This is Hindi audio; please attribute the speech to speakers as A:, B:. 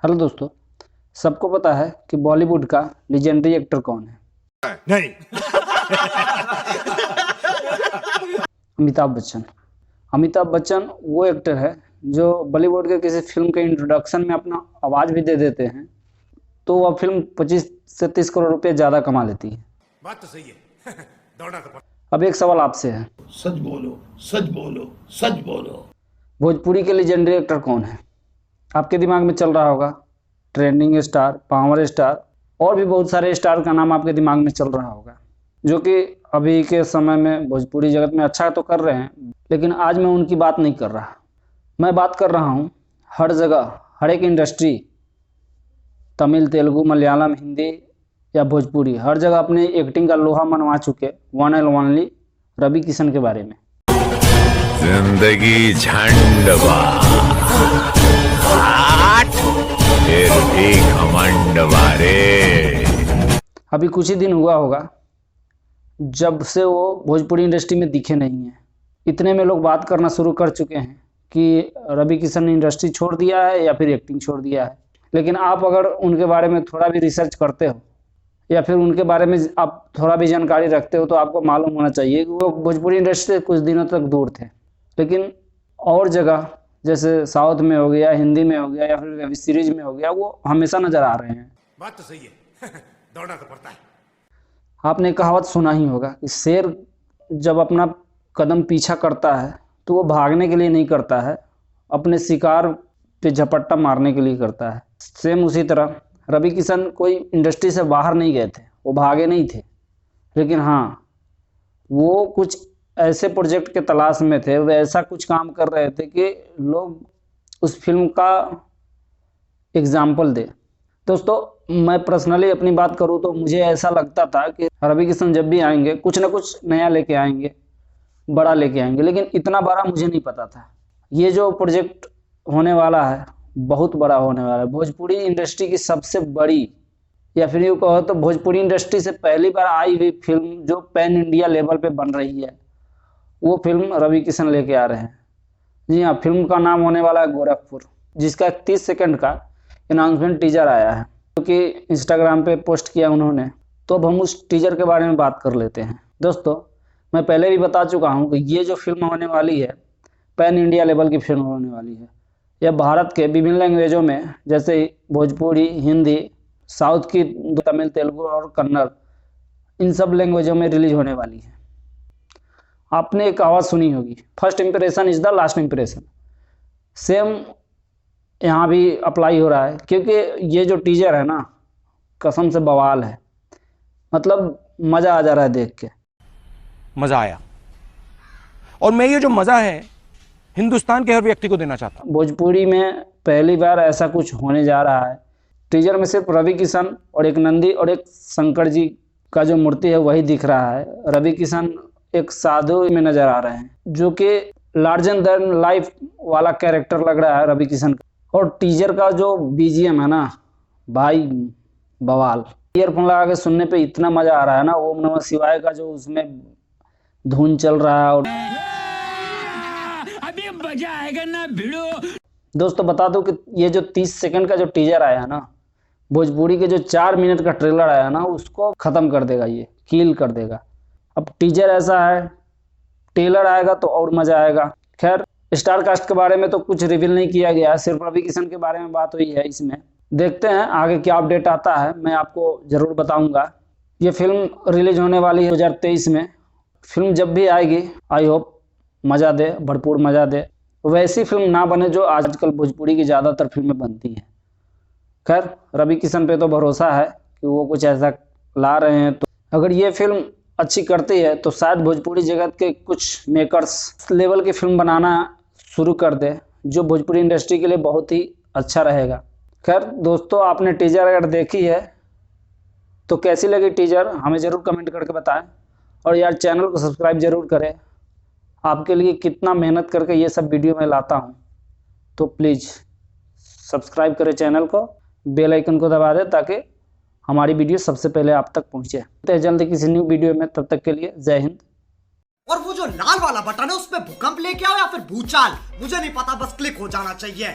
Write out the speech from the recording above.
A: हेलो दोस्तों, सबको पता है कि बॉलीवुड का लीजेंडरी एक्टर कौन है?
B: नहीं।
A: अमिताभ बच्चन। अमिताभ बच्चन वो एक्टर है जो बॉलीवुड के किसी फिल्म के इंट्रोडक्शन में अपना आवाज़ भी दे देते हैं तो वह फिल्म 25 से 30 करोड़ रुपए ज़्यादा कमा लेती है।
B: बात तो सही है। दौड़ना तो पड़ता।
A: अब एक सवाल आपसे है,
C: सच बोलो, सच बोलो, सच बोलो।
A: भोजपुरी के लीजेंडरी एक्टर कौन है? आपके दिमाग में चल रहा होगा ट्रेंडिंग स्टार, पावर स्टार और भी बहुत सारे स्टार का नाम आपके दिमाग में चल रहा होगा जो कि अभी के समय में भोजपुरी जगत में अच्छा तो कर रहे हैं, लेकिन आज मैं उनकी बात नहीं कर रहा। मैं बात कर रहा हूँ हर जगह, हर एक इंडस्ट्री, तमिल, तेलुगु, मलयालम, हिंदी या भोजपुरी, हर जगह अपने एक्टिंग का लोहा मनवा चुके one and only Ravi Kishan के बारे में।
D: जिंदगी झंडवा फिर भी घमंडवा रे।
A: अभी कुछ ही दिन हुआ होगा जब से वो भोजपुरी इंडस्ट्री में दिखे नहीं हैं। इतने में लोग बात करना शुरू कर चुके हैं कि रवि किशन ने इंडस्ट्री छोड़ दिया है या फिर एक्टिंग छोड़ दिया है। लेकिन आप अगर उनके बारे में थोड़ा भी रिसर्च करते हो या फिर उनके बारे में आप थोड़ा भी जानकारी रखते हो तो आपको मालूम होना चाहिए कि वो भोजपुरी इंडस्ट्री से कुछ दिनों तक दूर थे, लेकिन और जगह जैसे साउथ में हो गया, हिंदी में हो गया या फिर वेब सीरीज में हो गया, वो हमेशा नजर आ रहे हैं।
B: बात तो सही है। दौड़ना तो पड़ता है।
A: आपने कहावत सुना ही होगा कि शेर जब अपना कदम पीछा करता है तो वो भागने के लिए नहीं करता है, अपने शिकार पे झपट्टा मारने के लिए करता है। सेम उसी तरह रवि किशन कोई इंडस्ट्री से बाहर नहीं गए थे, वो भागे नहीं थे, लेकिन हाँ वो कुछ ऐसे प्रोजेक्ट के तलाश में थे, वे ऐसा कुछ काम कर रहे थे कि लोग उस फिल्म का एग्जाम्पल दे। दोस्तों, मैं पर्सनली अपनी बात करूँ तो मुझे ऐसा लगता था कि रवि किशन जब भी आएंगे कुछ ना कुछ नया लेके आएंगे, बड़ा लेके आएंगे, लेकिन इतना बड़ा मुझे नहीं पता था। ये जो प्रोजेक्ट होने वाला है बहुत बड़ा होने वाला है। भोजपुरी इंडस्ट्री की सबसे बड़ी, या फिर यूँ कहो तो भोजपुरी इंडस्ट्री से पहली बार आई हुई फिल्म जो पैन इंडिया लेवल पे बन रही है, वो फिल्म रवि किशन लेके आ रहे हैं। जी हाँ, फिल्म का नाम होने वाला है गोरखपुर, जिसका 30 सेकंड का अनाउंसमेंट टीजर आया है जो कि इंस्टाग्राम पे पोस्ट किया उन्होंने। तो अब हम उस टीजर के बारे में बात कर लेते हैं। दोस्तों, मैं पहले भी बता चुका हूँ कि ये जो फिल्म होने वाली है पैन इंडिया लेवल की फिल्म होने वाली है। यह भारत के विभिन्न लैंग्वेजों में जैसे भोजपुरी, हिंदी, साउथ की तमिल, तेलुगु और कन्नड़, इन सब लैंग्वेजों में रिलीज होने वाली है। आपने एक आवाज़ सुनी होगी, first impression is the last impression. Same यहाँ भी अप्लाई हो रहा है, क्योंकि ये जो टीजर है ना, कसम से बवाल है। मतलब मज़ा आ जा रहा है देख के।
E: मजा आया, और मैं ये जो मजा है हिंदुस्तान के हर व्यक्ति को देना चाहता हूं।
A: भोजपुरी में पहली बार ऐसा कुछ होने जा रहा है। टीजर में सिर्फ रवि किशन और एक नंदी और एक शंकर जी का जो मूर्ति है वही दिख रहा है। रवि किशन एक साधु में नजर आ रहे हैं जो कि लार्जर देन लाइफ वाला कैरेक्टर लग रहा है रवि किशन का। और टीजर का जो बीजीएम है ना भाई, बवाल। ईयरफोन लगा के सुनने पे इतना मजा आ रहा है ना, ओम नमः शिवाय का जो उसमें धुन चल रहा है। और
F: अभी मजा आएगा ना भिड़ो।
A: दोस्तों, बता दो कि ये जो 30 सेकंड का जो टीजर आया ना, भोजपुरी के जो 4 मिनट का ट्रेलर आया ना, उसको खत्म कर देगा, ये किल कर देगा। अब टीजर ऐसा है, ट्रेलर आएगा तो और मजा आएगा। खैर, स्टार कास्ट के बारे में तो कुछ रिवील नहीं किया गया, सिर्फ रवि किशन के बारे में बात हुई है इसमें। देखते हैं आगे क्या अपडेट आता है, मैं आपको जरूर बताऊंगा। ये फिल्म रिलीज होने वाली है 2023 में। फिल्म जब भी आएगी आई होप मज़ा दे, भरपूर मज़ा दे। वैसी फिल्म ना बने जो आजकल भोजपुरी की ज़्यादातर फिल्में बनती हैं। खैर, रवि किशन पे तो भरोसा है कि वो कुछ ऐसा ला रहे हैं। तो अगर ये फिल्म अच्छी करती है तो शायद भोजपुरी जगत के कुछ मेकर्स लेवल की फिल्म बनाना शुरू कर दे, जो भोजपुरी इंडस्ट्री के लिए बहुत ही अच्छा रहेगा। खैर दोस्तों, आपने टीजर अगर देखी है तो कैसी लगी टीजर हमें ज़रूर कमेंट करके बताएं। और यार, चैनल को सब्सक्राइब ज़रूर करें। आपके लिए कितना मेहनत करके ये सब वीडियो मैं लाता हूँ, तो प्लीज़ सब्सक्राइब करें चैनल को, बेल आइकन को दबा दें ताकि हमारी वीडियो सबसे पहले आप तक पहुँचे। तो जल्दी किसी न्यू वीडियो में, तब तक के लिए जय हिंद।
G: और वो जो लाल वाला बटन है उसमें भूकंप लेके आओ या फिर भूचाल, मुझे नहीं पता, बस क्लिक हो जाना चाहिए।